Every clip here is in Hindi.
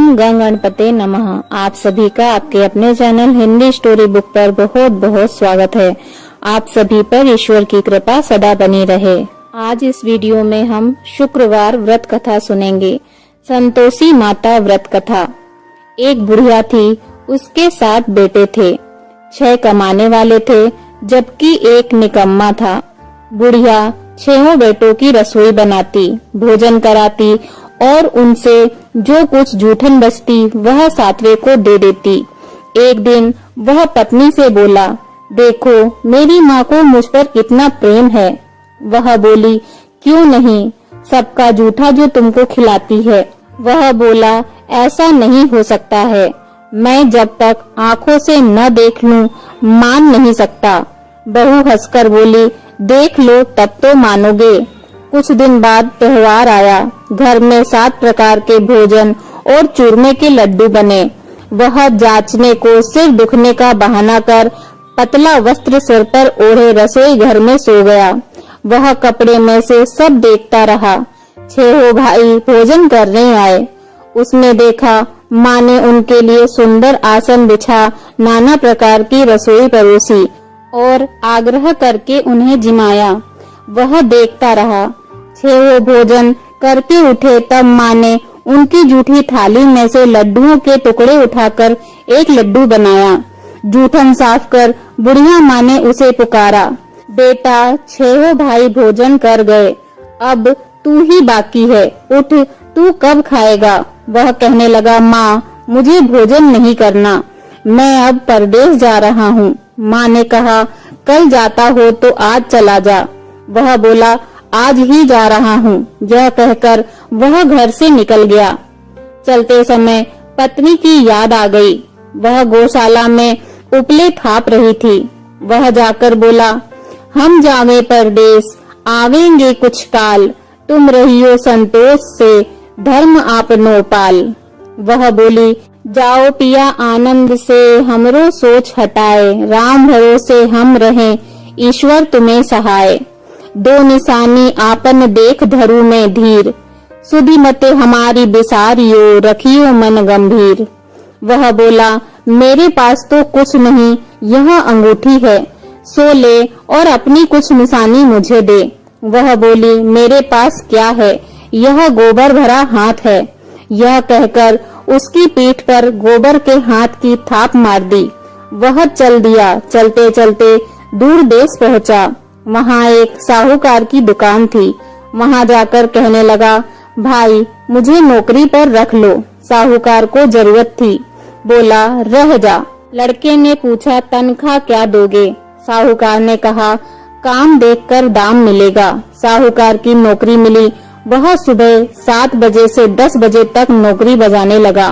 ओम गंग गणपते नमः। आप सभी का आपके अपने चैनल हिंदी स्टोरी बुक पर बहुत बहुत स्वागत है। आप सभी पर ईश्वर की कृपा सदा बनी रहे। आज इस वीडियो में हम शुक्रवार व्रत कथा सुनेंगे। संतोषी माता व्रत कथा। एक बुढ़िया थी, उसके 7 बेटे थे। 6 कमाने वाले थे जबकि एक निकम्मा था। बुढ़िया 6 बेटों की रसोई बनाती, भोजन कराती और उनसे जो कुछ जूठन बचती वह 7वें को दे देती। एक दिन वह पत्नी से बोला, देखो मेरी माँ को मुझ पर कितना प्रेम है। वह बोली, क्यों नहीं, सबका जूठा जो तुमको खिलाती है। वह बोला, ऐसा नहीं हो सकता है, मैं जब तक आँखों से न देख लूं मान नहीं सकता। बहू हंसकर बोली, देख लो तब तो मानोगे। कुछ दिन बाद त्योहार आया। घर में 7 प्रकार के भोजन और चूरमे के लड्डू बने। वह जांचने को सिर दुखने का बहाना कर पतला वस्त्र सिर पर ओढ़े रसोई घर में सो गया। वह कपड़े में से सब देखता रहा। 6 भाई भोजन करने आए। उसने देखा माँ ने उनके लिए सुंदर आसन बिछा नाना प्रकार की रसोई परोसी और आग्रह करके उन्हें जिमाया। वह देखता रहा। 6 भोजन करके उठे तब माँ ने उनकी जूठी थाली में से लड्डुओं के टुकड़े उठाकर एक लड्डू बनाया। जूठन साफ कर बुढ़िया माँ ने उसे पुकारा, बेटा 6 भाई भोजन कर गए, अब तू ही बाकी है, उठ, तू कब खाएगा। वह कहने लगा, माँ मुझे भोजन नहीं करना, मैं अब परदेश जा रहा हूँ। माँ ने कहा, कल जाता हो तो आज चला जा। वह बोला, आज ही जा रहा हूँ। यह कहकर वह घर से निकल गया। चलते समय पत्नी की याद आ गई। वह गौशाला में उपले थाप रही थी। वह जाकर बोला, हम जावे परदेश, आवेंगे कुछ काल, तुम रहियो संतोष से, धर्म आपनो पाल। वह बोली, जाओ पिया आनंद से, हमरो सोच हटाए, राम भरोसे हम रहें, ईश्वर तुम्हें सहाय। 2 निशानी आपन देख धरु में धीर, सुधि मते हमारी बिसारियो, रखियो मन गंभीर। वह बोला, मेरे पास तो कुछ नहीं, यह अंगूठी है, सो ले और अपनी कुछ निशानी मुझे दे। वह बोली, मेरे पास क्या है, यह गोबर भरा हाथ है। यह कहकर उसकी पीठ पर गोबर के हाथ की थाप मार दी। वह चल दिया। चलते चलते दूर देश पहुंचा। वहाँ एक साहूकार की दुकान थी। वहाँ जाकर कहने लगा, भाई मुझे नौकरी पर रख लो, साहूकार को जरूरत थी। बोला, रह जा। लड़के ने पूछा, तनख्वाह क्या दोगे। साहूकार ने कहा, काम देखकर दाम मिलेगा। साहूकार की नौकरी मिली। वह सुबह 7 बजे से 10 बजे तक नौकरी बजाने लगा।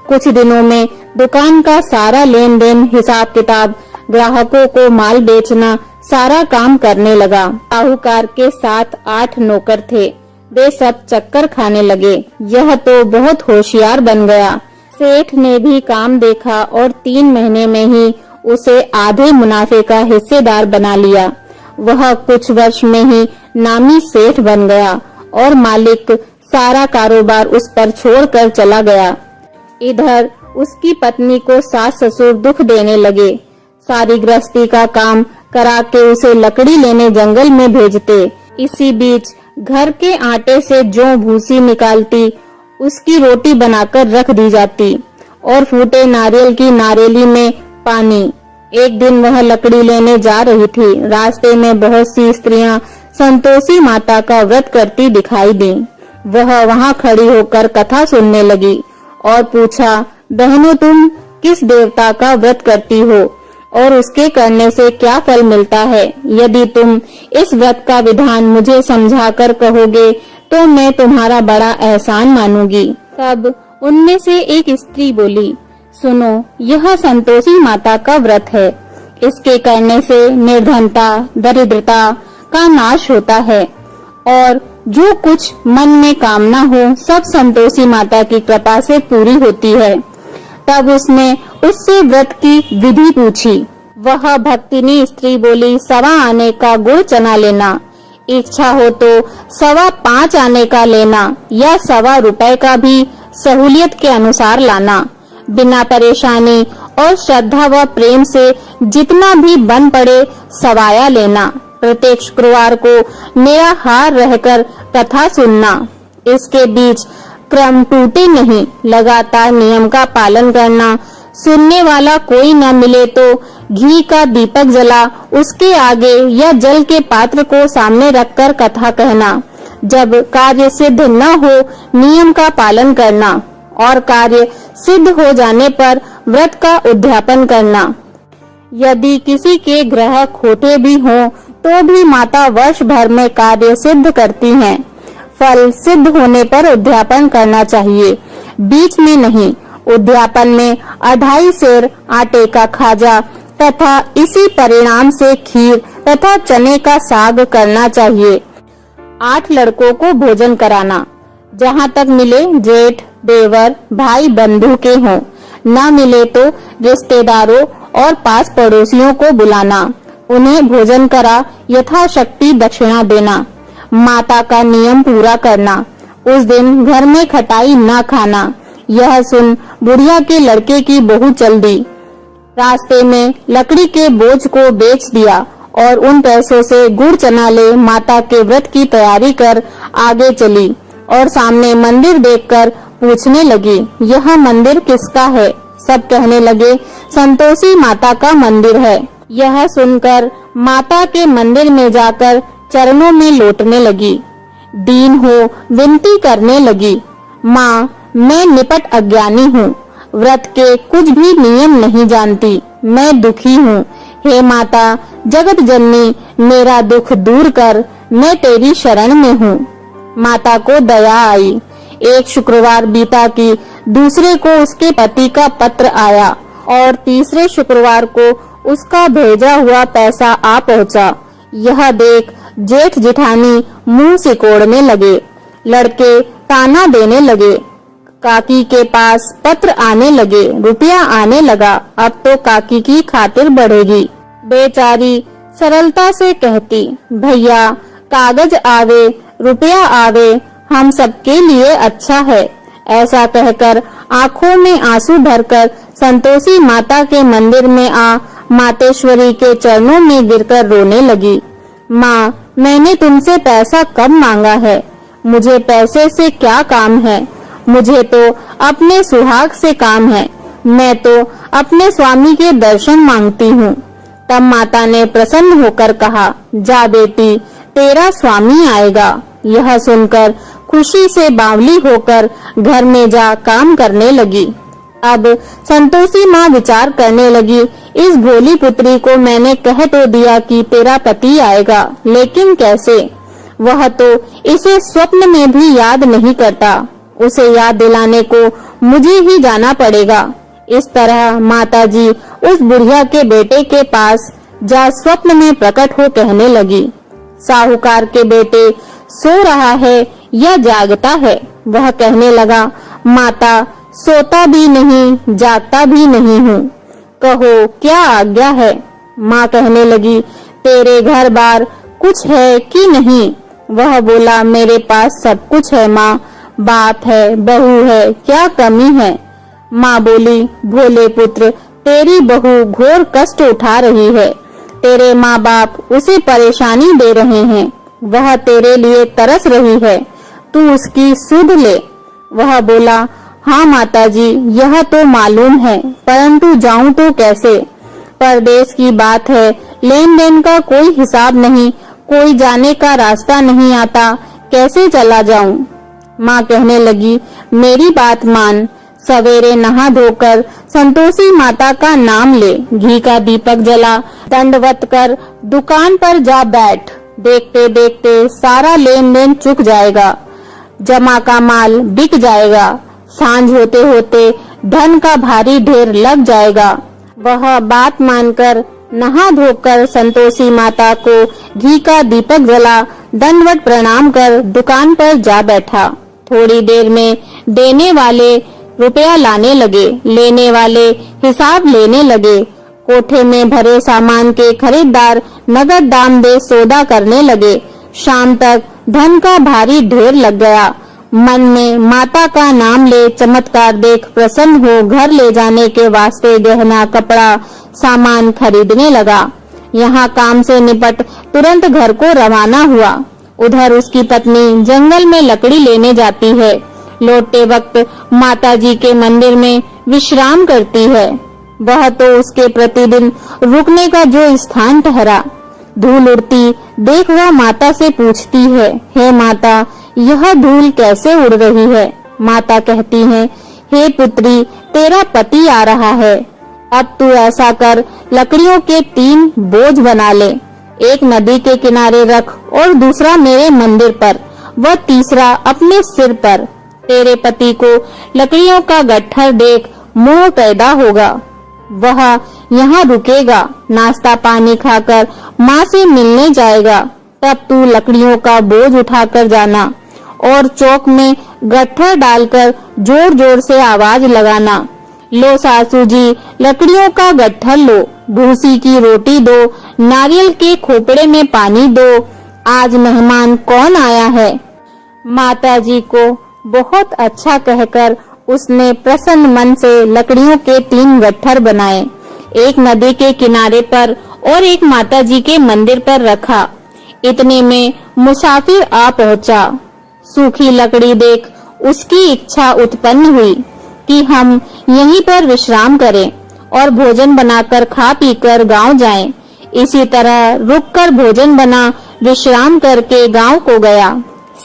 कुछ दिनों में दुकान का सारा लेन देन, हिसाब किताब, ग्राहकों को माल बेचना, सारा काम करने लगा। साहूकार के 7-8 नौकर थे। वे सब चक्कर खाने लगे। यह तो बहुत होशियार बन गया। सेठ ने भी काम देखा और 3 महीने में ही उसे आधे मुनाफे का हिस्सेदार बना लिया। वह कुछ वर्ष में ही नामी सेठ बन गया और मालिक सारा कारोबार उस पर छोड़कर चला गया। इधर उसकी पत्नी को सास ससुर दुख देने लगे। सारी गृहस्थी का काम करा के उसे लकड़ी लेने जंगल में भेजते। इसी बीच घर के आटे से जो भूसी निकालती उसकी रोटी बनाकर रख दी जाती और फूटे नारियल की नारेली में पानी। एक दिन वह लकड़ी लेने जा रही थी। रास्ते में बहुत सी स्त्रियां संतोषी माता का व्रत करती दिखाई दी। वह वहां खड़ी होकर कथा सुनने लगी और पूछा, बहनों तुम किस देवता का व्रत करती हो और उसके करने से क्या फल मिलता है। यदि तुम इस व्रत का विधान मुझे समझाकर कहोगे तो मैं तुम्हारा बड़ा एहसान मानूंगी। तब उनमें से एक स्त्री बोली, सुनो, यह संतोषी माता का व्रत है। इसके करने से निर्धनता, दरिद्रता का नाश होता है और जो कुछ मन में कामना हो सब संतोषी माता की कृपा से पूरी होती है। तब उसने उससे व्रत की विधि पूछी। वह भक्तिनी स्त्री बोली, 1.25 आने का गुड़ चना लेना, इच्छा हो तो 5.25 आने का लेना या 1.25 रुपए का भी सहूलियत के अनुसार लाना। बिना परेशानी और श्रद्धा व प्रेम से जितना भी बन पड़े सवाया लेना। प्रत्येक शुक्रवार को निराहार रहकर कथा सुनना। इसके बीच क्रम टूटे नहीं, लगातार नियम का पालन करना। सुनने वाला कोई न मिले तो घी का दीपक जला उसके आगे या जल के पात्र को सामने रखकर कथा कहना। जब कार्य सिद्ध न हो नियम का पालन करना और कार्य सिद्ध हो जाने पर व्रत का उद्यापन करना। यदि किसी के ग्रह खोटे भी हों तो भी माता वर्ष भर में कार्य सिद्ध करती हैं। फल सिद्ध होने पर उद्यापन करना चाहिए, बीच में नहीं। उद्यापन में 2.5 सेर आटे का खाजा तथा इसी परिणाम से खीर तथा चने का साग करना चाहिए। 8 लड़कों को भोजन कराना। जहाँ तक मिले जेठ, देवर, भाई बंधु के हों, न मिले तो रिश्तेदारों और पास पड़ोसियों को बुलाना। उन्हें भोजन करा यथाशक्ति दक्षिणा देना। माता का नियम पूरा करना। उस दिन घर में खटाई न खाना। यह सुन बुढ़िया के लड़के की बहू चल दी। रास्ते में लकड़ी के बोझ को बेच दिया और उन पैसों से गुड़ चना ले माता के व्रत की तैयारी कर आगे चली और सामने मंदिर देखकर पूछने लगी, यह मंदिर किसका है? सब कहने लगे, संतोषी माता का मंदिर है। यह सुनकर माता के मंदिर में जाकर चरणों में लोटने लगी। दीन हो विनती करने लगी, माँ मैं निपट अज्ञानी हूँ, व्रत के कुछ भी नियम नहीं जानती, मैं दुखी हूँ। हे माता जगत जननी मेरा दुख दूर कर, मैं तेरी शरण में हूँ। माता को दया आई। एक शुक्रवार बीता कि दूसरे को उसके पति का पत्र आया और तीसरे शुक्रवार को उसका भेजा हुआ पैसा आ पहुँचा। यह देख जेठ जेठानी मुंह सिकोड़ने लगे। लड़के ताना देने लगे। काकी के पास पत्र आने लगे, रुपया आने लगा। अब तो काकी की खातिर बढ़ेगी। बेचारी सरलता से कहती, भैया कागज आवे रुपया आवे, हम सबके लिए अच्छा है। ऐसा कहकर आंखों में आंसू भरकर संतोषी माता के मंदिर में आ मातेश्वरी के चरणों में गिरकर रोने लगी। माँ मैंने तुमसे पैसा कब मांगा है? मुझे पैसे से क्या काम है? मुझे तो अपने सुहाग से काम है। मैं तो अपने स्वामी के दर्शन मांगती हूँ। तब माता ने प्रसन्न होकर कहा, जा बेटी तेरा स्वामी आएगा। यह सुनकर खुशी से बावली होकर घर में जा काम करने लगी। अब संतोषी माँ विचार करने लगी, इस भोली पुत्री को मैंने कह तो दिया कि तेरा पति आएगा, लेकिन कैसे? वह तो इसे स्वप्न में भी याद नहीं करता। उसे याद दिलाने को मुझे ही जाना पड़ेगा। इस तरह माताजी उस बुढ़िया के बेटे के पास जा स्वप्न में प्रकट हो कहने लगी, साहूकार के बेटे सो रहा है या जागता है? वह कहने लगा, माता सोता भी नहीं जागता भी नहीं हूँ, कहो क्या आज्ञा है? माँ कहने लगी, तेरे घर बार कुछ है कि नहीं? वह बोला, मेरे पास सब कुछ है माँ, बाप है बहू है, क्या कमी है? माँ बोली, भोले पुत्र तेरी बहू घोर कष्ट उठा रही है। तेरे माँ बाप उसे परेशानी दे रहे हैं। वह तेरे लिए तरस रही है, तू उसकी सुध ले। वह बोला, हाँ माताजी यह तो मालूम है, परंतु जाऊं तो कैसे? परदेश की बात है, लेन देन का कोई हिसाब नहीं, कोई जाने का रास्ता नहीं आता, कैसे चला जाऊं? माँ कहने लगी, मेरी बात मान, सवेरे नहा धोकर संतोषी माता का नाम ले, घी का दीपक जला, दंडवत कर दुकान पर जा बैठ। देखते देखते सारा लेन देन चुक जाएगा, जमा का माल बिक जाएगा। सांझ होते होते धन का भारी ढेर लग जाएगा। वह बात मानकर नहा धोकर संतोषी माता को घी का दीपक जला, दंडवत प्रणाम कर दुकान पर जा बैठा। थोड़ी देर में देने वाले रुपया लाने लगे, लेने वाले हिसाब लेने लगे। कोठे में भरे सामान के खरीदार नगद दाम दे सौदा करने लगे। शाम तक धन का भारी ढेर लग गया। मन में माता का नाम ले चमत्कार देख प्रसन्न हो घर ले जाने के वास्ते गहना कपड़ा सामान खरीदने लगा। यहाँ काम से निपट तुरंत घर को रवाना हुआ। उधर उसकी पत्नी जंगल में लकड़ी लेने जाती है। लौटते वक्त माताजी के मंदिर में विश्राम करती है। वह तो उसके प्रतिदिन रुकने का जो स्थान ठहरा। धूल उड़ती देख वह माता से पूछती है, हे माता, यह धूल कैसे उड़ रही है? माता कहती है, हे पुत्री, तेरा पति आ रहा है। अब तू ऐसा कर, लकड़ियों के 3 बोझ बना ले, एक नदी के किनारे रख और दूसरा मेरे मंदिर पर, वह तीसरा अपने सिर पर। तेरे पति को लकड़ियों का गट्ठर देख मोह पैदा होगा। वह यहाँ रुकेगा, नाश्ता पानी खाकर माँ से मिलने जाएगा। तब तू लकड़ियों का बोझ उठाकर जाना और चौक में गट्ठर डालकर जोर जोर से आवाज लगाना, लो सासू जी, लकड़ियों का गट्ठर लो, भूसी की रोटी दो, नारियल के खोपड़े में पानी दो, आज मेहमान कौन आया है। माताजी को बहुत अच्छा कहकर उसने प्रसन्न मन से लकड़ियों के 3 गट्ठर बनाए, एक नदी के किनारे पर और एक माताजी के मंदिर पर रखा। इतने में मुसाफिर आ पहुंचा। सूखी लकड़ी देख उसकी इच्छा उत्पन्न हुई कि हम यहीं पर विश्राम करें और भोजन बनाकर खा पीकर गांव जाएं। इसी तरह रुककर भोजन बना विश्राम करके गांव को गया।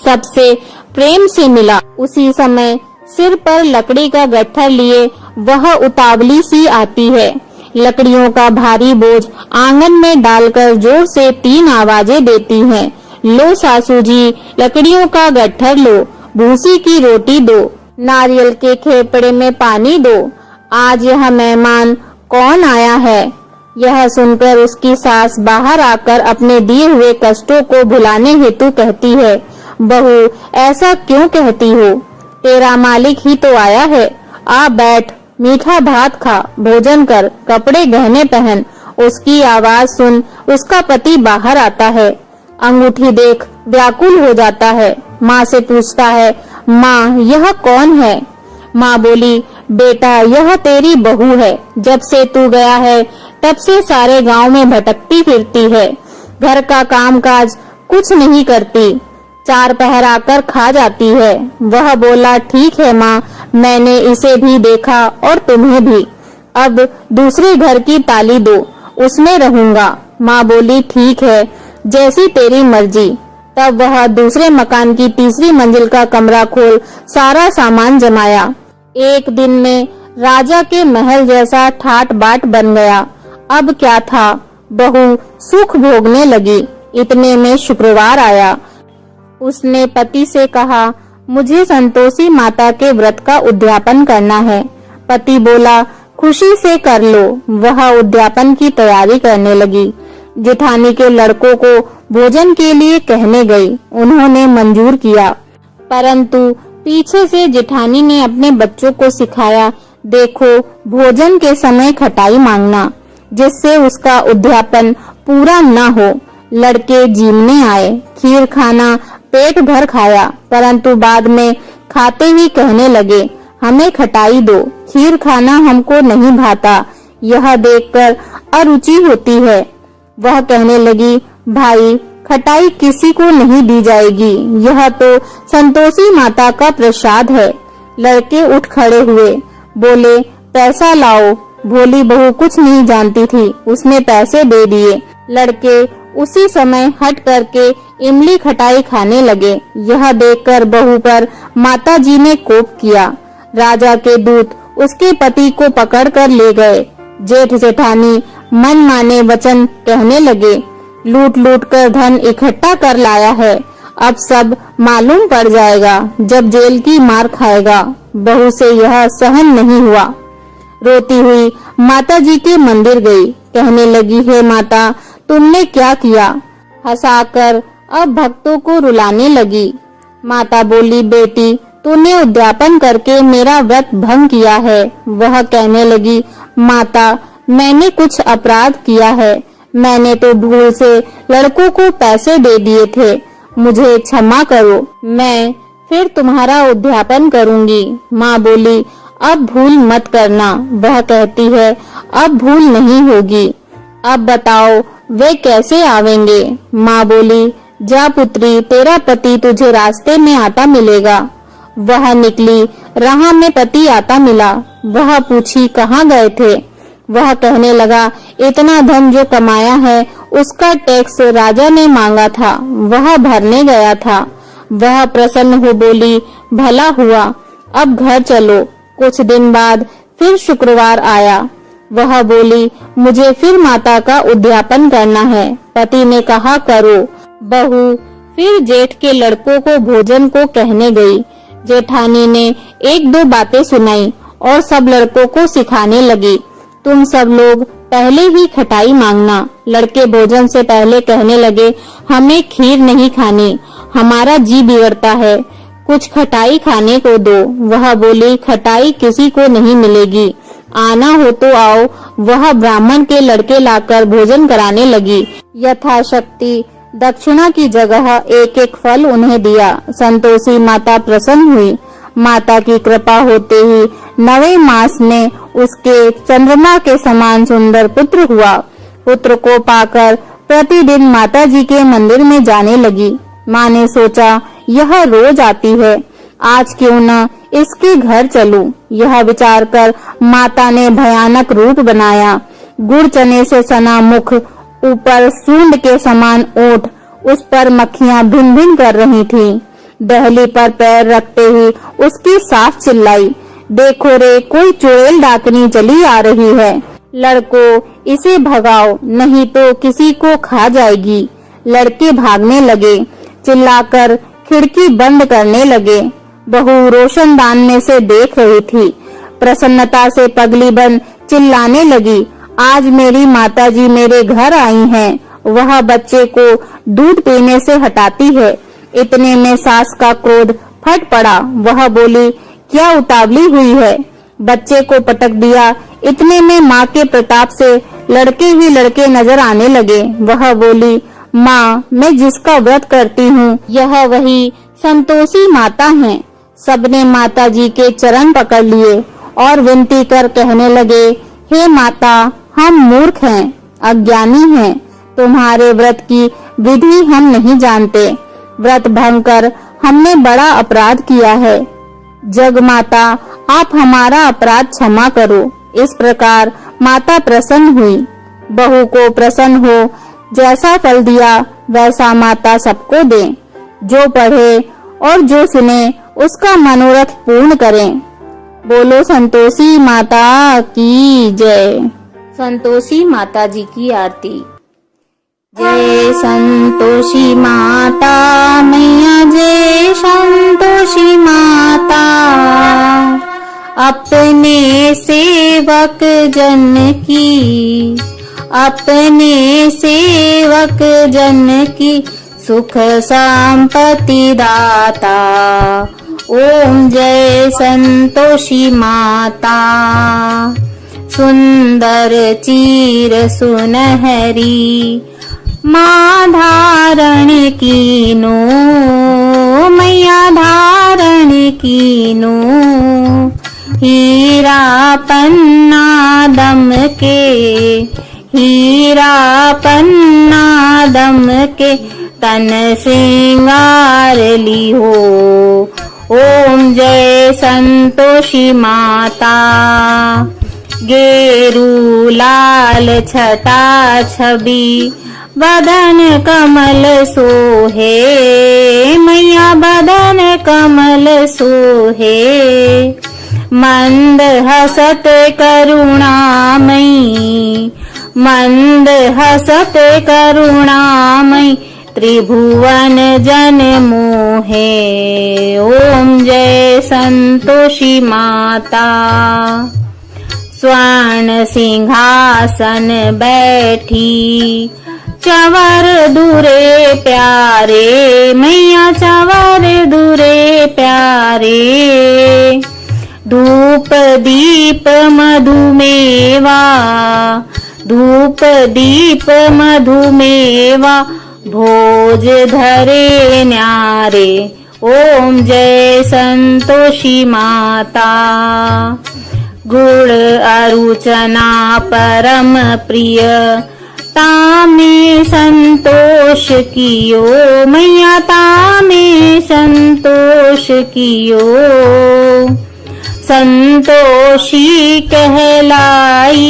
सबसे प्रेम से मिला। उसी समय सिर पर लकड़ी का गट्ठर लिए वह उतावली सी आती है। लकड़ियों का भारी बोझ आंगन में डालकर जोर से 3 आवाजें देती हैं, लो सासू जी, लकड़ियों का गट्ठर लो, भूसी की रोटी दो, नारियल के खेपड़े में पानी दो, आज यह मेहमान कौन आया है। यह सुनकर उसकी सास बाहर आकर अपने दिए हुए कष्टों को भुलाने हेतु कहती है, बहू, ऐसा क्यों कहती हो? तेरा मालिक ही तो आया है। आ बैठ, मीठा भात खा, भोजन कर, कपड़े गहने पहन। उसकी आवाज सुन उसका पति बाहर आता है। अंगूठी देख व्याकुल हो जाता है। माँ से पूछता है, माँ, यह कौन है? माँ बोली, बेटा, यह तेरी बहू है। जब से तू गया है तब से सारे गांव में भटकती फिरती है। घर का कामकाज कुछ नहीं करती, 4 पहर आकर खा जाती है। वह बोला, ठीक है माँ, मैंने इसे भी देखा और तुम्हें भी। अब दूसरे घर की ताली दो, उसमें रहूंगा। माँ बोली, ठीक है, जैसी तेरी मर्जी। तब वह दूसरे मकान की 3री मंजिल का कमरा खोल सारा सामान जमाया। एक दिन में राजा के महल जैसा ठाट बाट बन गया। अब क्या था, बहू सुख भोगने लगी। इतने में शुक्रवार आया। उसने पति से कहा, मुझे संतोषी माता के व्रत का उद्यापन करना है। पति बोला, खुशी से कर लो। वह उद्यापन की तैयारी करने लगी। जेठानी के लड़कों को भोजन के लिए कहने गई। उन्होंने मंजूर किया, परंतु पीछे से जेठानी ने अपने बच्चों को सिखाया, देखो, भोजन के समय खटाई मांगना, जिससे उसका उद्यापन पूरा न हो। लड़के जीमने आए। खीर खाना पेट भर खाया, परंतु बाद में खाते ही कहने लगे, हमें खटाई दो, खीर खाना हमको नहीं भाता। यह देखकर अरुचि होती है। वह कहने लगी, भाई, खटाई किसी को नहीं दी जाएगी, यह तो संतोषी माता का प्रसाद है। लड़के उठ खड़े हुए, बोले, पैसा लाओ। भोली बहू कुछ नहीं जानती थी, उसने पैसे दे दिए। लड़के उसी समय हट करके इमली खटाई खाने लगे। यह देखकर बहू पर माताजी ने कोप किया। राजा के दूत उसके पति को पकड़कर ले गए। जेठ जेठानी मन माने वचन कहने लगे, लूट लूट कर धन इकट्ठा कर लाया है, अब सब मालूम पड़ जाएगा, जब जेल की मार खाएगा। बहू से यह सहन नहीं हुआ। रोती हुई माताजी के मंदिर गई। कहने लगी, हे माता, तुमने क्या किया? हंसाकर अब भक्तों को रुलाने लगी। माता बोली, बेटी, तूने उद्यापन करके मेरा व्रत भंग किया है। वह कहने लगी, माता, मैंने कुछ अपराध किया है। मैंने तो भूल से लड़कों को पैसे दे दिए थे। मुझे क्षमा करो, मैं फिर तुम्हारा उद्यापन करूंगी। माँ बोली, अब भूल मत करना। वह कहती है, अब भूल नहीं होगी। अब बताओ वे कैसे आवेंगे? माँ बोली, जा पुत्री, तेरा पति तुझे रास्ते में आता मिलेगा। वह निकली, राह में पति आता मिला। वह पूछी, कहाँ गए थे? वह कहने लगा, इतना धन जो कमाया है उसका टैक्स राजा ने मांगा था, वह भरने गया था। वह प्रसन्न हो बोली, भला हुआ, अब घर चलो। कुछ दिन बाद फिर शुक्रवार आया। वह बोली, मुझे फिर माता का उद्यापन करना है। पति ने कहा, करो। बहू फिर जेठ के लड़कों को भोजन को कहने गई। जेठानी ने एक दो बातें सुनाई और सब लड़कों को सिखाने लगी, तुम सब लोग पहले ही खटाई मांगना। लड़के भोजन से पहले कहने लगे, हमें खीर नहीं खानी, हमारा जी बिगड़ता है, कुछ खटाई खाने को दो। वह बोली, खटाई किसी को नहीं मिलेगी, आना हो तो आओ। वह ब्राह्मण के लड़के लाकर भोजन कराने लगी। यथाशक्ति दक्षिणा की जगह एक एक फल उन्हें दिया। संतोषी माता प्रसन्न हुई। माता की कृपा होते ही 9वें मास में उसके चंद्रमा के समान सुंदर पुत्र हुआ। पुत्र को पाकर प्रतिदिन माता जी के मंदिर में जाने लगी। माँ ने सोचा, यह रोज आती है, आज क्यों न इसके घर चलूं। यह विचार कर माता ने भयानक रूप बनाया। गुड़ चने से सना मुख, ऊपर सूंड के समान ओठ, उस पर मक्खियां भिन भिन कर रही थीं। दहली पर पैर रखते ही उसकी सास चिल्लाई, देखो रे, कोई चुड़ैल डाकनी चली आ रही है। लड़को, इसे भगाओ, नहीं तो किसी को खा जाएगी। लड़के भागने लगे, चिल्लाकर खिड़की बंद करने लगे। बहू रोशनदान में से देख रही थी। प्रसन्नता से पगली बन चिल्लाने लगी, आज मेरी माताजी मेरे घर आई हैं। वह बच्चे को दूध पीने से हटाती है। इतने में सास का क्रोध फट पड़ा। वह बोली, क्या उतावली हुई है? बच्चे को पटक दिया। इतने में माँ के प्रताप से लड़के ही लड़के नजर आने लगे। वह बोली, माँ, मैं जिसका व्रत करती हूँ यह वही संतोषी माता हैं। सबने माता जी के चरण पकड़ लिए और विनती कर कहने लगे, हे माता, हम मूर्ख हैं, अज्ञानी हैं, तुम्हारे व्रत की विधि हम नहीं जानते। व्रत भंग कर हमने बड़ा अपराध किया है। जग माता, आप हमारा अपराध क्षमा करो। इस प्रकार माता प्रसन्न हुई। बहू को प्रसन्न हो, जैसा फल दिया वैसा माता सबको दे। जो पढ़े और जो सुने उसका मनोरथ पूर्ण करें। बोलो संतोषी माता की जय। संतोषी माता जी की आरती। जय संतोषी माता मैया, जय संतोषी माता। अपने सेवक जन की, अपने सेवक जन की सुख संपत्ति दाता। ओम जय संतोषी माता। सुंदर चीर सुनहरी माँ धारण कीनो, मैया धारण कीनो। हीरा पन्ना दम के, हीरा पन्ना दम के, तन श्रृंगार ली हो। ओम जय संतोषी माता। गेरू लाल छटा छवि, बदन कमल सोहे, मैया बदन कमल सोहे। मंद हसत करुणामयी, मंद हसत करुणामयी, त्रिभुवन जन मोहे। ओम जय संतोषी माता। स्वर्ण सिंहासन बैठी, चंवर दूरे प्यारे, मैया चंवर दूरे प्यारे। धूप दीप मधुमेवा, धूप दीप मधुमेवा, भोज धरे न्यारे। ओम जय संतोषी माता। गुण अरुचना परम प्रिय, तामे संतोष कियो मैया तामे संतोष कियो। संतोषी कहलाई,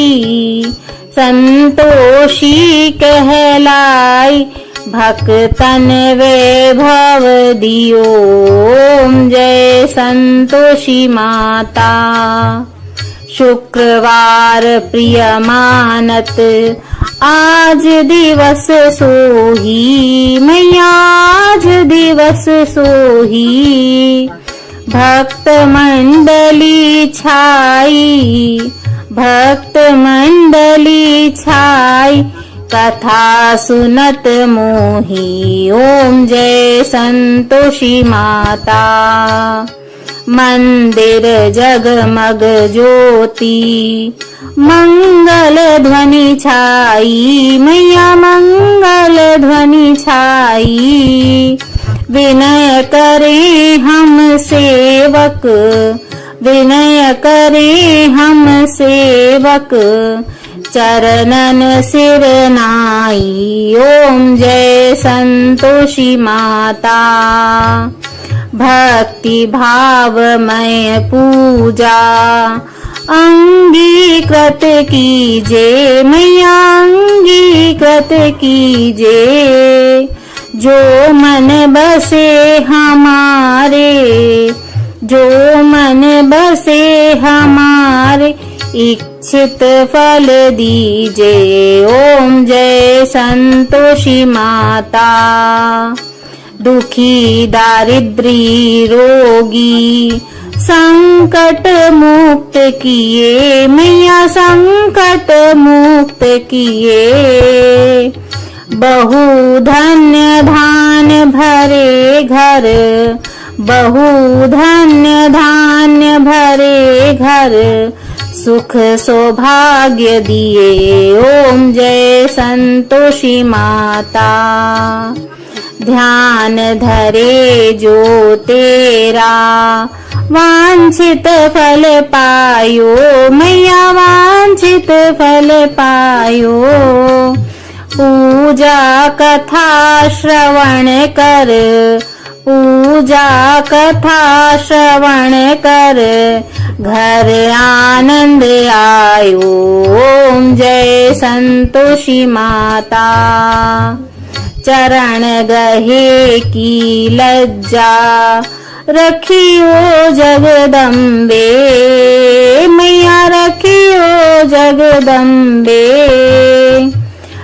संतोषी कहलाई, भक्तन वैभव दियो। ओम जय संतोषी माता। शुक्रवार प्रिय मानत, आज दिवस सोही मैया आज दिवस सोही। भक्त मंडली छाई, भक्त मंडली छाई, कथा सुनत मोही। ओम जय संतोषी माता। मंदिर जगमग ज्योति, मंगल ध्वनि छाई मैया मंगल ध्वनि छाई। विनय करे हम सेवक, विनय करे हम सेवक, चरणन सिर नाई। ओम जय संतोषी माता। भक्ति भावमय पूजा अंगीकृत कीजे मैया अंगीकृत कीजे। जो मन बसे हमारे, जो मन बसे हमारे, इच्छित फल दीजे। ओम जय संतोषी माता। दुखी दारिद्री रोगी संकट मुक्त किए मैया संकट मुक्त किए। बहु धन्य धान्य भरे घर, बहु धन्य धान्य भरे घर, सुख सौभाग्य दिए। ओम जय संतोषी माता। ध्यान धरे जो तेरा, वांछित फल पायो मैया वांछित फल पायो। पूजा कथा श्रवण कर, पूजा कथा श्रवण कर, घर आनंद आयो। ओम जय संतोषी माता। चरण गहे की लज्जा रखियो जगदम्बे मैया रखियो जगदम्बे।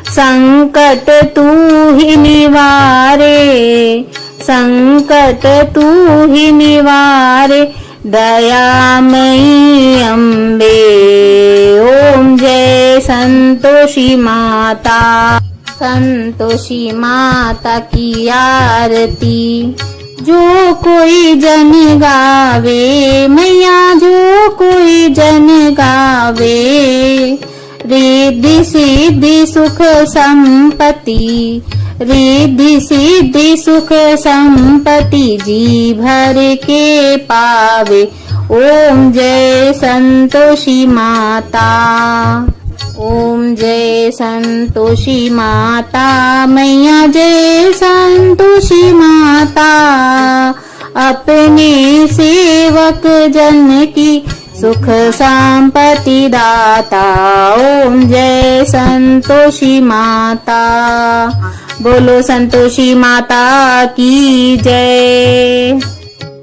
संकट तू ही निवारे, संकट तू ही निवारे, दयामयी अम्बे। ओम जय संतोषी माता। संतोषी माता की आरती जो कोई जन गावे मैया जो कोई जन गावे। रिद्धि सिद्धि सुख संपत्ति, रिद्धि सिद्धि सुख संपत्ति, जी भर के पावे। ओम जय संतोषी माता। ओम जय संतोषी माता मैया जय संतोषी माता। अपने सेवक जन की सुख संपत्ति दाता। ओम जय संतोषी माता। बोलो संतोषी माता की जय।